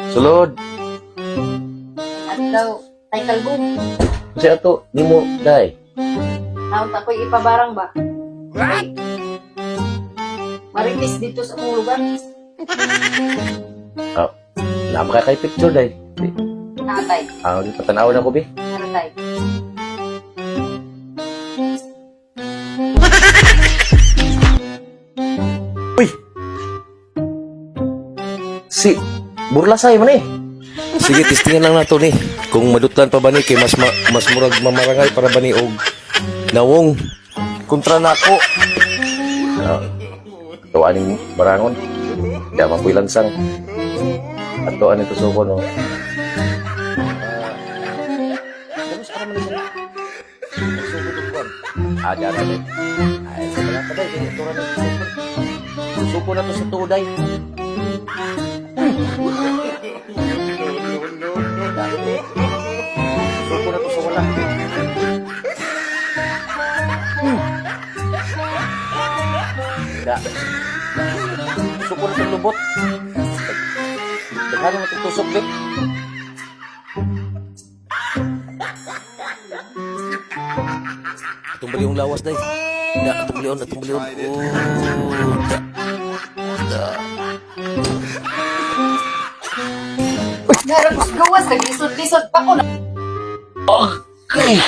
Sulod. At daw, tay kalbong. Kasi ato, di mo, day. Naon ako'y ipabarang ba? Ay, maritis dito sa mong lugar. Ah, naman kay picture, day. Natay, Ang patanaw na ko, bi. natay. Uy! Si, burlasay man eh. Sige, testingan lang nato ni. Kung madutlan pa ba ni, kay mas murag mamarangay para ba ni og nawong kontra na ako. Tuwanin mo, barangon. Di ako ko'y lansang. At tuwan ito suko, no? Ganus ka naman ito. Suko ito kuwan. Diyan na rin. Ay, sa mga kaday, ganito na ito. Suko na ito sa tuday. Suko na ito sa wala. Da. Suko na itong lubot. Daghan na itong tusok, Vic. Itong bali yung lawas, day. Da, itong bali on, itong bali on. Oh, da. Garapos gawas, naglisod-lisod pa ko na. Okay.